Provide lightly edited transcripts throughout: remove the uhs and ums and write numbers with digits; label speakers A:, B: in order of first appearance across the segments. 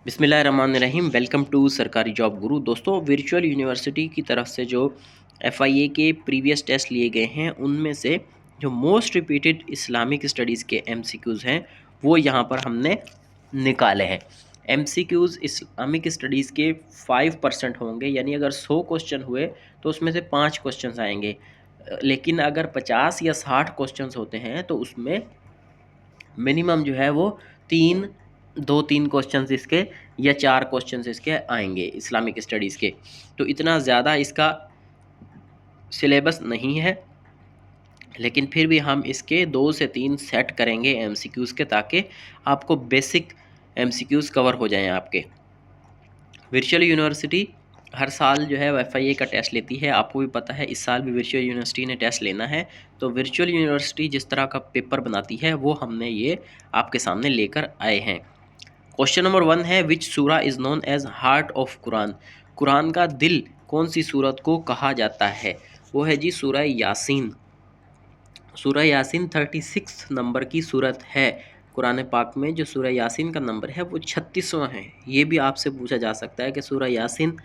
A: بسم اللہ الرحمن الرحیم، ویلکم ٹو سرکاری جاب گرو۔ دوستوں، ورچوئل یونیورسٹی کی طرف سے جو ایف آئی اے کے پریویس ٹیسٹ لیے گئے ہیں ان میں سے جو موسٹ ریپیٹڈ اسلامک اسٹڈیز کے ایم سی کیوز ہیں وہ یہاں پر ہم نے نکالے ہیں۔ M C Qs Islamic studies کے 5% ہوں گے، یعنی اگر 100 کوشچن ہوئے تو اس میں سے 5 کوشچنز آئیں گے، لیکن اگر 50 یا 60 کوشچنز ہوتے ہیں تو اس میں منیمم جو ہے وہ دو تین کوشچنز اس کے یا 4 کوشچنز اس کے آئیں گے اسلامک اسٹڈیز کے۔ تو اتنا زیادہ اس کا سلیبس نہیں ہے، لیکن پھر بھی ہم اس کے 2 سے 3 سیٹ کریں گے ایم سی کیوز کے، تاکہ آپ کو بیسک ایم سی کیوز کور ہو جائیں آپ کے۔ ورچوئل یونیورسٹی ہر سال جو ہے ایف آئی اے کا ٹیسٹ لیتی ہے، آپ کو بھی پتہ ہے اس سال بھی ورچوئل یونیورسٹی نے ٹیسٹ لینا ہے۔ تو ورچوئل یونیورسٹی جس طرح کا پیپر بناتی ہے وہ ہم نے یہ آپ کے سامنے لے کر آئے ہیں۔ کوشچن نمبر 1 ہے، وچ سورہ از نون ایز ہارٹ آف قرآن؟ قرآن کا دل کون سی سورت کو کہا جاتا ہے؟ وہ ہے جی سورہ یاسین۔ سورہ یاسین 36 نمبر کی سورت ہے۔ قرآن پاک میں جو سورہ یاسین کا نمبر ہے وہ 36واں ہے۔ یہ بھی آپ سے پوچھا جا سکتا ہے کہ سورہ یاسین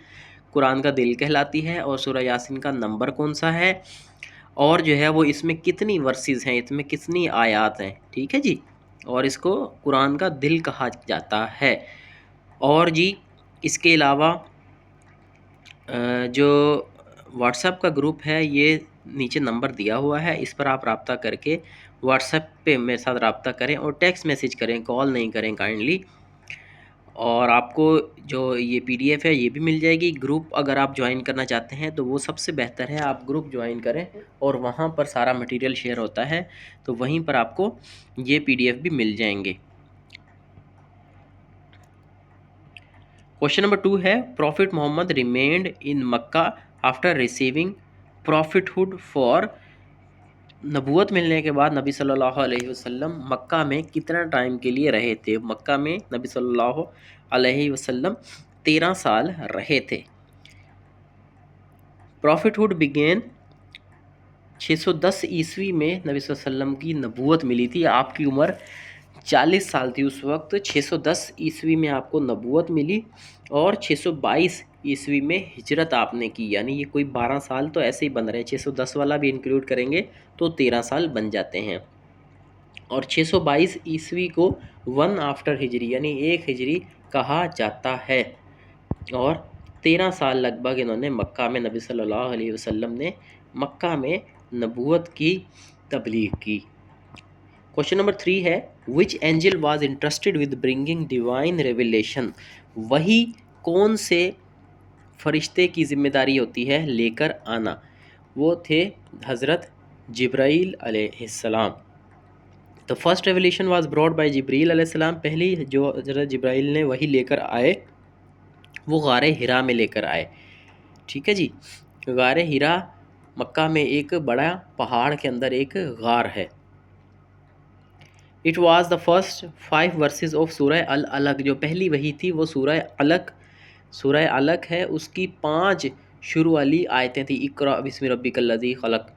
A: قرآن کا دل کہلاتی ہے اور سورہ یاسین کا نمبر کون سا ہے، اور جو ہے وہ اس میں کتنی ورسز ہیں، اس میں کتنی آیات ہیں، ٹھیک ہے جی، اور اس کو قرآن کا دل کہا جاتا ہے۔ اور جی اس کے علاوہ جو واٹس ایپ کا گروپ ہے یہ نیچے نمبر دیا ہوا ہے، اس پر آپ رابطہ کر کے واٹس ایپ پہ میرے ساتھ رابطہ کریں اور ٹیکسٹ میسیج کریں، کال نہیں کریں کائنڈلی۔ اور آپ کو جو یہ پی ڈی ایف ہے یہ بھی مل جائے گی۔ گروپ اگر آپ جوائن کرنا چاہتے ہیں تو وہ سب سے بہتر ہے آپ گروپ جوائن کریں، اور وہاں پر سارا مٹیریل شیئر ہوتا ہے، تو وہیں پر آپ کو یہ پی ڈی ایف بھی مل جائیں گے۔ کوشچن نمبر 2 ہے، prophet Muhammad remained in Makkah after receiving prophethood for? نبوت ملنے کے بعد نبی صلی اللہ علیہ وسلم مکہ میں کتنا ٹائم کے لیے رہے تھے؟ مکہ میں نبی صلی اللہ علیہ وسلم 13 سال رہے تھے۔ پروفٹ ہوڈ بگین 610 عیسوی میں نبی صلی اللہ علیہ وسلم کی نبوت ملی تھی۔ آپ کی عمر 40 سال تھی اس وقت۔ 610 عیسوی میں آپ کو نبوت ملی اور 622 عیسوی میں ہجرت آپ نے کی، یعنی یہ کوئی 12 سال تو ایسے ہی بن رہے ہیں، 610 والا بھی انکلوڈ کریں گے تو 13 سال بن جاتے ہیں۔ اور 622 عیسوی کو 1 آفٹر ہجری یعنی 1 ہجری کہا جاتا ہے، اور 13 سال لگ بھگ انہوں نے مکہ میں نبی صلی اللہ علیہ وسلم نے مکہ میں نبوت کی تبلیغ کی۔ کوشچن نمبر 3 ہے، which angel was interested with bringing divine revelation? وہی کون سے فرشتے کی ذمہ داری ہوتی ہے لے کر آنا؟ وہ تھے حضرت جبرائیل علیہ السلام۔ تو first revelation was brought by Jibrail علیہ السلام، پہلی جو حضرت جبرائیل نے وہی لے کر آئے وہ غار ہرا میں لے کر آئے، ٹھیک ہے جی۔ غار ہرا مکہ میں ایک بڑا پہاڑ کے اندر ایک غار ہے۔ It was the first 5 verses of سورہ العلق، جو پہلی وحی تھی وہ سورہ علق، سورہ علق ہے، اس کی 5 شروع والی آیتیں تھیں، اقرأ بسم ربک الذی خلق۔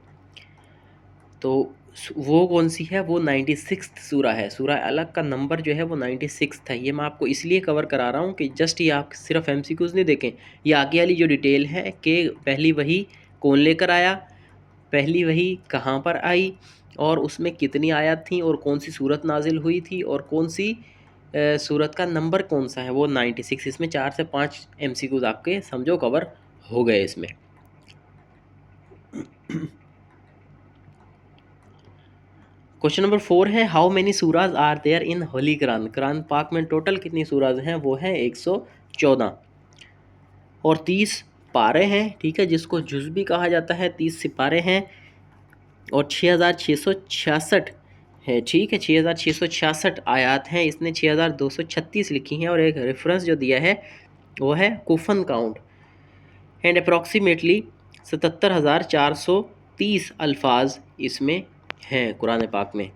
A: تو وہ کون سی ہے؟ وہ 96 سورہ ہے۔ سورہ علق کا نمبر جو ہے وہ 96 ہے۔ یہ میں آپ کو اس لیے کور کرا رہا ہوں کہ جسٹ یہ آپ صرف ایم سی کیوز نہیں دیکھیں، یہ آگے والی جو ڈیٹیل ہے کہ پہلی وحی کون لے کر آیا، پہلی وحی کہاں پر آئی، اور اس میں کتنی آیات تھیں، اور کون سی صورت نازل ہوئی تھی، اور کون سی صورت کا نمبر کون سا ہے، وہ 96۔ اس میں 4 سے 5 ایم سی کیوز آپ کے سمجھو کور ہو گئے اس میں۔ کوشچن نمبر 4 ہے، how many surahs are there in holy Quran? Quran پاک میں ٹوٹل کتنی سوراز ہیں؟ وہ ہیں 114، اور 30 پارے ہیں، ٹھیک ہے، جس کو جز بھی کہا جاتا ہے، 30 سپارے ہیں، اور 6666 ہے، ٹھیک ہے، 6666 آیات ہیں۔ اس نے 6236 لکھی ہیں، اور ایک ریفرنس جو دیا ہے وہ ہے کوفن کاؤنٹ، اینڈ اپروکسیمیٹلی 77,430 الفاظ اس میں ہیں قرآن پاک میں۔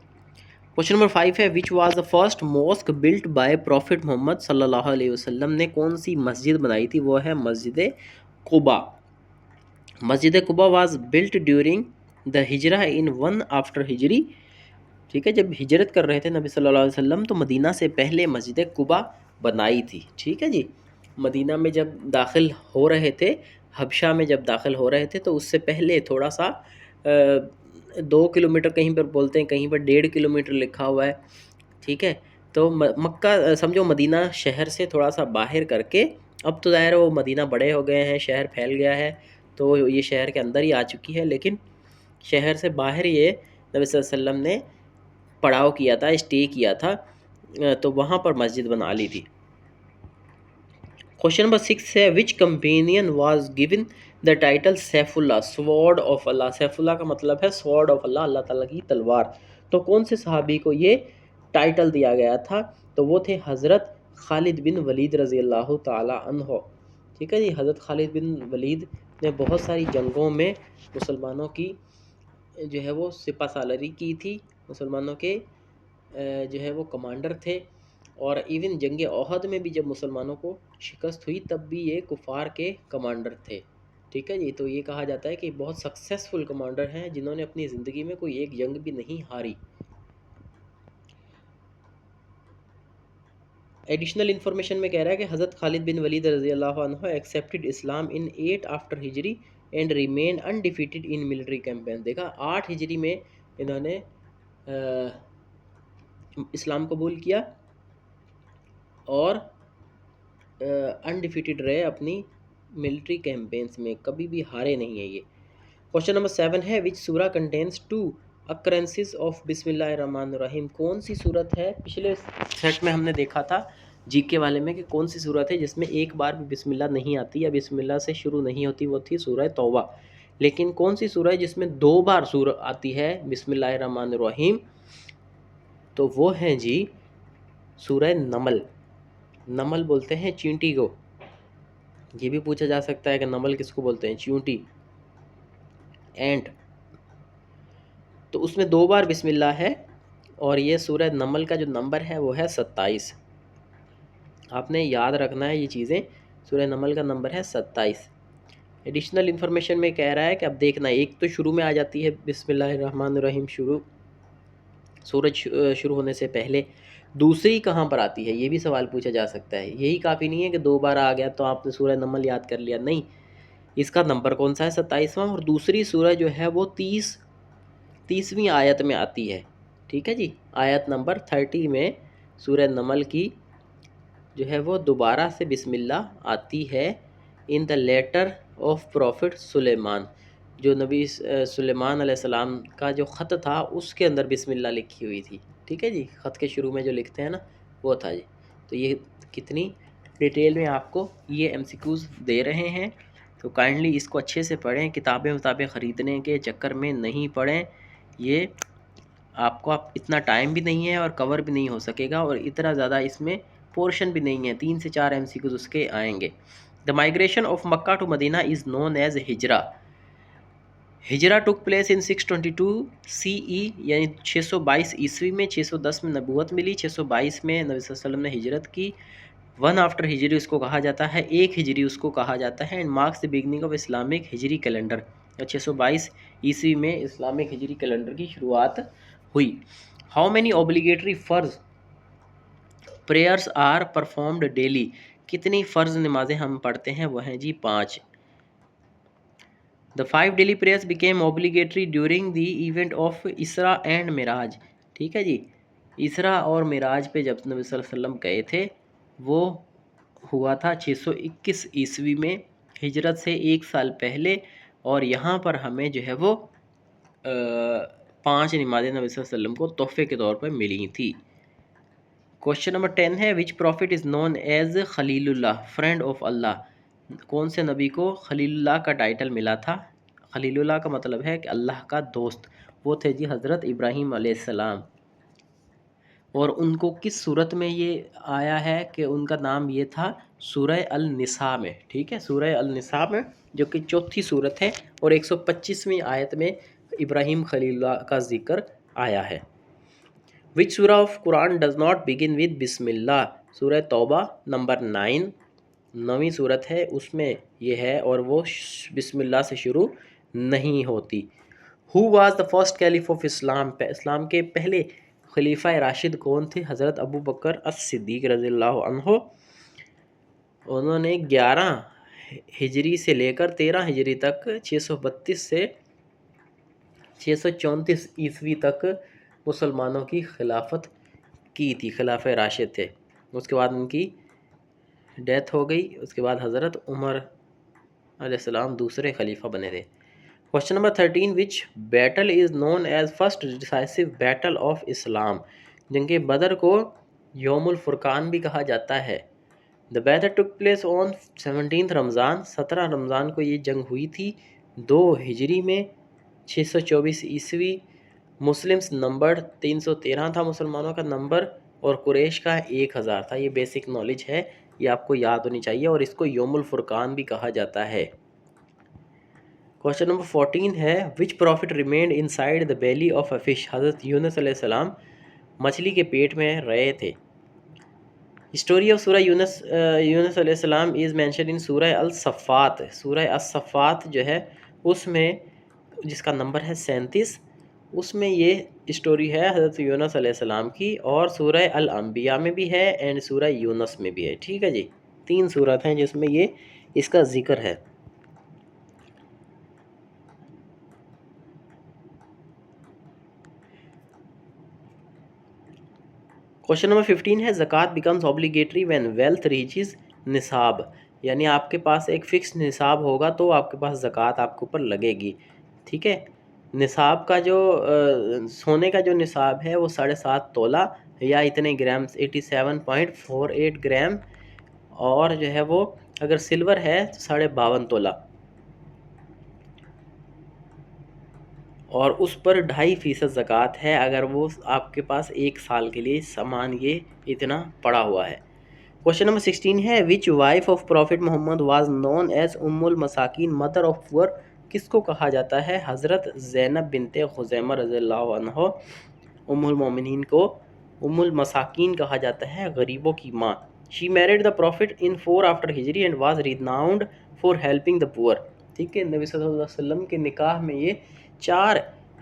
A: کوشچن نمبر 5 ہے، which was the first mosque built by prophet Muhammad صلی اللہ علیہ وسلم؟ نے کون سی مسجد بنائی تھی؟ وہ ہے Masjid Quba. Masjid Quba was built during the Hijra in 1 after Hijri, ٹھیک ہے، جب ہجرت کر رہے تھے نبی صلی اللہ علیہ وسلم تو مدینہ سے پہلے مسجد قباء بنائی تھی، ٹھیک ہے جی۔ مدینہ میں جب داخل ہو رہے تھے، حبشہ میں جب داخل ہو رہے تھے تو اس سے پہلے تھوڑا سا 2 کلومیٹر، کہیں پر بولتے ہیں کہیں پر 1.5 کلومیٹر لکھا ہوا ہے، ٹھیک ہے۔ تو مکہ سمجھو مدینہ شہر سے تھوڑا سا باہر کر کے، اب تو ظاہر وہ مدینہ بڑے ہو گئے ہیں، شہر پھیل گیا ہے تو یہ شہر کے اندر ہی آ چکی ہے، لیکن شہر سے باہر یہ نبی صلی اللہ علیہ وسلم نے پڑاؤ کیا تھا، اسٹے کیا تھا، تو وہاں پر مسجد بنا لی تھی۔ کوشچن نمبر 6 ہے which companion was given the title Saifullah, sword of Allah. Saifullah کا مطلب ہے سوارڈ آف اللہ، اللہ تعالیٰ کی تلوار۔ تو کون سے صحابی کو یہ ٹائٹل دیا گیا تھا؟ تو وہ تھے حضرت خالد بن ولید رضی اللہ تعالی عنہ، ٹھیک ہے جی۔ حضرت خالد بن ولید نے بہت ساری جنگوں میں مسلمانوں کی جو ہے وہ سپہ سالاری کی تھی، مسلمانوں کے جو ہے وہ کمانڈر تھے، اور ایون جنگ احد میں بھی جب مسلمانوں کو شکست ہوئی تب بھی یہ کفار کے کمانڈر تھے، ٹھیک ہے جی۔ تو یہ کہا جاتا ہے کہ بہت سکسیسفل کمانڈر ہیں جنہوں نے اپنی زندگی میں کوئی ایک جنگ بھی نہیں ہاری۔ ایڈیشنل انفارمیشن میں کہہ رہا ہے کہ حضرت خالد بن ولید رضی اللہ عنہ accepted Islam in 8 after Hijri and remain undefeated in military campaign. دیکھا 8 ہجری میں انہوں نے اسلام قبول کیا اور انڈیفیٹڈ رہے اپنی ملٹری کیمپینز میں، کبھی بھی ہارے نہیں ہیں یہ۔ کوشچن نمبر 7 ہے وچ سورہ کنٹینز 2 occurrences آف بسم اللہ الرحمن الرحیم۔ کون سی صورت ہے؟ پچھلے سیٹ میں ہم نے دیکھا تھا جی کے والے میں کہ کون سی صورت ہے جس میں ایک بار بھی بسم اللہ نہیں آتی یا بسم اللہ سے شروع نہیں ہوتی، وہ تھی سورہ توبہ۔ لیکن کون سی سورہ ہے جس میں 2 بار سورہ آتی ہے بسم اللہ الرحمن الرحیم؟ تو وہ ہیں جی سورہ نمل۔ نمل بولتے ہیں چینٹی کو، یہ بھی پوچھا جا سکتا ہے کہ نمل کس کو بولتے ہیں؟ چیونٹی، اینٹ۔ تو اس میں 2 بار بسم اللہ ہے، اور یہ سورہ نمل کا جو نمبر ہے وہ ہے 27۔ آپ نے یاد رکھنا ہے یہ چیزیں، سورہ نمل کا نمبر ہے 27۔ ایڈیشنل انفارمیشن میں کہہ رہا ہے کہ اب دیکھنا، ایک تو شروع میں آ جاتی ہے بسم اللہ الرحمن الرحیم، سورج شروع ہونے سے پہلے، دوسری کہاں پر آتی ہے یہ بھی سوال پوچھا جا سکتا ہے۔ یہی کافی نہیں ہے کہ 2 بار آ گیا تو آپ نے سورہ نمل یاد کر لیا، نہیں، اس کا نمبر کون سا ہے؟ 27واں۔ اور دوسری سورہ جو ہے وہ 30ویں آیت میں آتی ہے، ٹھیک ہے جی۔ آیت نمبر 30 میں سورہ نمل کی جو ہے وہ دوبارہ سے بسم اللہ آتی ہے، ان دا لیٹر آف پروفٹ سلیمان، جو نبی سلیمان علیہ السلام کا جو خط تھا اس کے اندر بسم اللہ لکھی ہوئی تھی، ٹھیک ہے جی۔ خط کے شروع میں جو لکھتے ہیں نا وہ تھا جی۔ تو یہ کتنی ڈیٹیل میں آپ کو یہ MCQs دے رہے ہیں، تو کائنڈلی اس کو اچھے سے پڑھیں، کتابیں خریدنے کے چکر میں نہیں پڑھیں، یہ آپ کو اتنا ٹائم بھی نہیں ہے اور کور بھی نہیں ہو سکے گا، اور اتنا زیادہ اس میں پورشن بھی نہیں ہے، 3 سے 4 MCQs اس کے آئیں گے۔ The migration of Mecca to Medina is known as Hijra. Hijra took place in 622 CE، یعنی 622 عیسوی میں، 610 میں نبوت ملی، 622 میں نبی صلی اللہ علیہ وسلم نے ہجرت کی۔ 1 آفٹر ہجری اس کو کہا جاتا ہے، 1 ہجری اس کو کہا جاتا ہے، and marks the beginning of Islamic ہجری کیلنڈر، 622 عیسوی میں اسلامک ہجری کیلنڈر کی شروعات ہوئی۔ ہاؤ مینی اوبلیگیٹری فرض پریئرس آر پرفارمڈ ڈیلی؟ کتنی فرض نمازیں ہم پڑھتے ہیں؟ وہ ہیں جی 5۔ The 5 daily prayers became obligatory during the event of Isra and Miraj, ٹھیک ہے جی۔ اسرا اور معراج پہ جب نبی صلی اللہ علیہ وسلم گئے تھے وہ ہوا تھا 621 عیسوی میں، ہجرت سے 1 سال پہلے، اور یہاں پر ہمیں جو ہے وہ 5 نمازیں نبی صلی اللہ علیہ وسلم کو تحفے کے طور پر ملی تھی۔ کوشچن نمبر 10 ہے which prophet is known as Khalilullah, friend of Allah? کون سے نبی کو خلیل اللہ کا ٹائٹل ملا تھا؟ خلیل اللہ کا مطلب ہے کہ اللہ کا دوست، وہ تھے جی حضرت ابراہیم علیہ السلام۔ اور ان کو کس صورت میں یہ آیا ہے کہ ان کا نام یہ تھا؟ سورہ النساء میں، ٹھیک ہے، سورہ النساء میں، جو کہ 4تھی صورت ہے، اور 125ویں آیت میں ابراہیم خلیل اللہ کا ذکر آیا ہے۔ وچ سورہ of Quran does not begin with بسم اللہ؟ سورہ توبہ نمبر 9، 9ویں صورت ہے، اس میں یہ ہے، اور وہ بسم اللہ سے شروع نہیں ہوتی۔ Who was the first caliph of Islam? اسلام کے پہلے خلیفہ راشد کون تھے؟ حضرت ابو بکر الصدیق رضی اللہ عنہ۔ انہوں نے 11 ہجری سے لے کر 13 ہجری تک 632 سے 634 عیسوی تک مسلمانوں کی خلافت کی تھی، خلاف راشد تھے۔ اس کے بعد ان کی ڈیتھ ہو گئی، اس کے بعد حضرت عمر علیہ السلام دوسرے خلیفہ بنے تھے۔ Question number 13 which battle is known as first decisive battle of Islam? جنگ بدر کو یوم الفرقان بھی کہا جاتا ہے۔ The battle took place on 17 رمضان، 17 رمضان کو یہ جنگ ہوئی تھی 2 ہجری میں 624 عیسوی۔ مسلمس نمبر 313 تھا مسلمانوں کا نمبر، اور قریش کا 1000 تھا۔ یہ بیسک نالج ہے، یہ آپ کو یاد ہونی چاہیے، اور اس کو یوم الفرقان بھی کہا جاتا ہے۔ کوشچن نمبر 14 ہے which prophet remained inside the belly of a fish? حضرت یونس علیہ السلام مچھلی کے پیٹ میں رہے تھے۔ ہسٹوری آف سورہ یونس علیہ السلام از مینشن ان سورہ الصفات۔ سورہ الصفات جو ہے اس میں، جس کا نمبر ہے 37، اس میں یہ اسٹوری ہے حضرت یونس علیہ السلام کی، اور سورہ الانبیاء میں بھی ہے اینڈ سورہ یونس میں بھی ہے۔ ٹھیک ہے جی، 3 سورت ہیں جس میں یہ اس کا ذکر ہے۔ کوشچن نمبر 15 ہے زکوٰۃ becomes obligatory when wealth reaches نصاب، یعنی آپ کے پاس ایک فکس نصاب ہوگا تو آپ کے پاس زکوٰۃ آپ کے اوپر لگے گی۔ ٹھیک ہے، نصاب کا جو سونے کا جو نصاب ہے وہ 7.5 تولہ یا اتنے گرام، 87.48 گرام، اور جو ہے وہ اگر سلور ہے تو 52.5 تولہ، اور اس پر 2.5% زکوٰۃ ہے اگر وہ آپ کے پاس 1 سال کے لیے سامان یہ اتنا پڑا ہوا ہے۔ کوشچن نمبر 16 ہے which wife of prophet Muhammad was known as ام المساکین مدر آف پور؟ کس کو کہا جاتا ہے؟ حضرت زینب بنت خزیمہ رضی اللہ عنہ، ام المومنین کو ام المساکین کہا جاتا ہے، غریبوں کی ماں۔ شی میریڈ دا پروفٹ ان 4 after ہجری and was renowned for helping the پور۔ ٹھیک ہے، نبی صلی اللہ علیہ وسلم کے نکاح میں یہ 4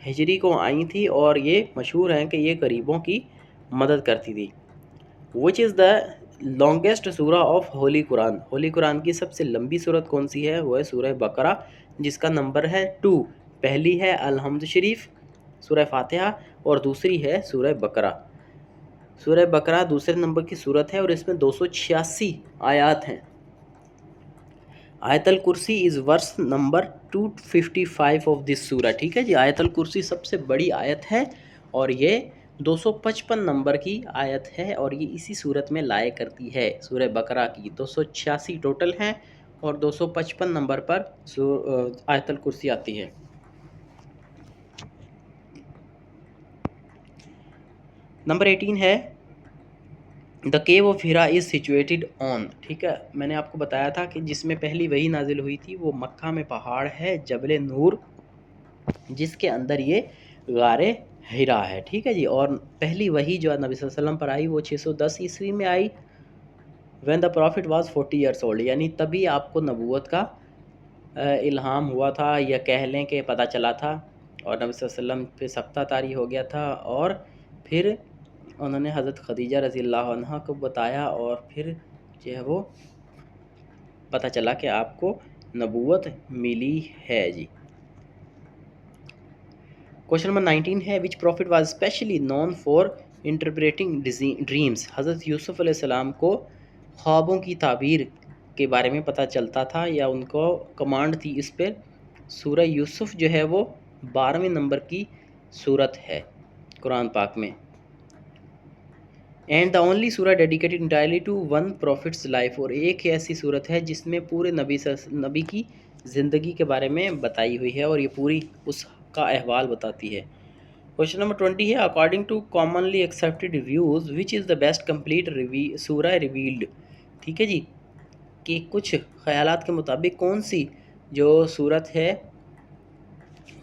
A: ہجری کو آئی تھی، اور یہ مشہور ہیں کہ یہ غریبوں کی مدد کرتی تھی۔ وچ از دا لانگیسٹ سورہ آف ہولی قرآن؟ ہولی قرآن کی سب سے لمبی سورت کون سی ہے؟ وہ ہے سورہ بقرہ، جس کا نمبر ہے 2۔ پہلی ہے الحمد شریف، سورہ فاتحہ، اور دوسری ہے سورہ بقرہ۔ سورہ بقرہ دوسرے نمبر کی سورت ہے، اور اس میں 286 آیات ہیں۔ آیت الکرسی از ورس نمبر 255 آف دس سورہ۔ ٹھیک ہے جی، آیت الکرسی سب سے بڑی آیت ہے، اور یہ 255 نمبر کی آیت ہے، اور یہ اسی صورت میں لائے کرتی ہے۔ سورہ بقرہ کی 286 ٹوٹل ہیں، اور 255 نمبر پر آیت الکرسی آتی ہے۔ نمبر 18 ہے دا کیو آف ہیرا از سچویٹڈ آن۔ ٹھیک ہے، میں نے آپ کو بتایا تھا کہ جس میں پہلی وحی نازل ہوئی تھی وہ مکہ میں پہاڑ ہے جبل نور، جس کے اندر یہ غار ہیرا ہے۔ ٹھیک ہے جی، اور پہلی وحی جو نبی صلی اللہ علیہ وسلم پر آئی وہ 610 عیسوی میں آئی، when the prophet was 40 years old، یعنی تبھی آپ کو نبوت کا الہام ہوا تھا، یا کہہ لیں کہ پتہ چلا تھا، اور نبی صلی اللہ علیہ وسلم پہ سختہ طاری ہو گیا تھا، اور پھر انہوں نے حضرت خدیجہ رضی اللہ عنہ کو بتایا، اور پھر جو ہے وہ پتہ چلا کہ آپ کو نبوت ملی ہے جی۔ کوشچن نمبر 19 ہے which prophet was especially known for interpreting dreams? حضرت یوسف علیہ السلام کو خوابوں کی تعبیر کے بارے میں پتہ چلتا تھا، یا ان کو کمانڈ تھی اس پہ۔ سورہ یوسف جو ہے وہ 12ویں نمبر کی سورت ہے قرآن پاک میں، اینڈ دا اونلی سورہ dedicated entirely to one prophet's life, اور ایک ایسی صورت ہے جس میں پورے نبی کی زندگی کے بارے میں بتائی ہوئی ہے، اور یہ پوری اس کا احوال بتاتی ہے۔ کوشچن نمبر 20 ہے according to commonly accepted views which is the best complete سورہ ریویلڈ؟ ٹھیک ہے جی، کہ کچھ خیالات کے مطابق کون سی جو صورت ہے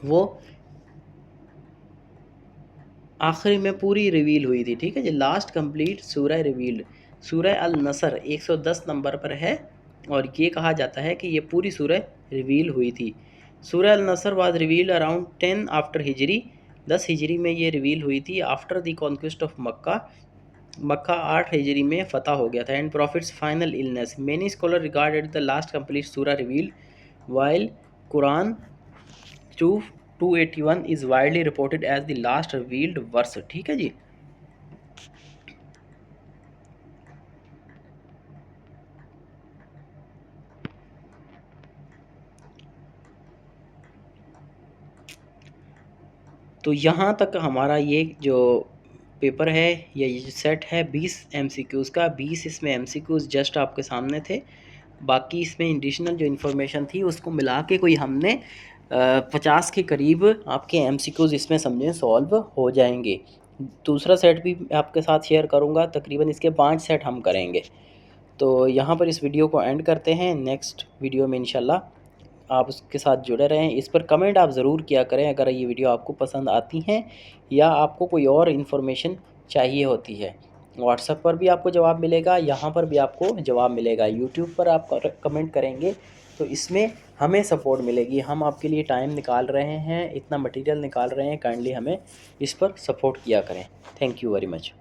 A: وہ آخری میں پوری ریویل ہوئی تھی؟ ٹھیک ہے جی، لاسٹ کمپلیٹ سورہ ریویلڈ سورہ النصر 110 نمبر پر ہے، اور یہ کہا جاتا ہے کہ یہ پوری سورہ ریویل ہوئی تھی۔ سورہ النصر واز ریویلڈ اراؤنڈ 10 after ہجری، 10 ہجری میں یہ ریویل ہوئی تھی، after the conquest of Mecca, مکہ 8 ہجری میں فتح ہو گیا تھا. And prophet's final illness many scholar regarded the last complete سورہ revealed while Quran 281 is widely reported as the last revealed verse. ٹھیک ہے جی. تو یہاں تک ہمارا یہ جو پیپر ہے یا یہ سیٹ ہے 20 ایم سی کیوز کا. 20 اس میں ایم سی کیوز جسٹ آپ کے سامنے تھے. باقی اس میں ایڈیشنل جو انفارمیشن تھی اس کو ملا کے کوئی ہم نے 50 کے قریب آپ کے ایم سی کیوز اس میں سمجھیں سولو ہو جائیں گے. دوسرا سیٹ بھی آپ کے ساتھ شیئر کروں گا. تقریباً اس کے 5 سیٹ ہم کریں گے. تو یہاں پر اس ویڈیو کو اینڈ کرتے ہیں. نیکسٹ ویڈیو میں انشاءاللہ آپ اس کے ساتھ جڑے رہیں. اس پر کمنٹ آپ ضرور کیا کریں اگر یہ ویڈیو آپ کو پسند آتی ہیں یا آپ کو کوئی اور انفارمیشن چاہیے ہوتی ہے. واٹس ایپ پر بھی آپ کو جواب ملے گا, یہاں پر بھی آپ کو جواب ملے گا. یوٹیوب پر آپ کمنٹ کریں گے تو اس میں ہمیں سپورٹ ملے گی. ہم آپ کے لیے ٹائم نکال رہے ہیں, اتنا مٹیریل نکال رہے ہیں, کائنڈلی ہمیں اس پر سپورٹ کیا کریں. Thank you very much.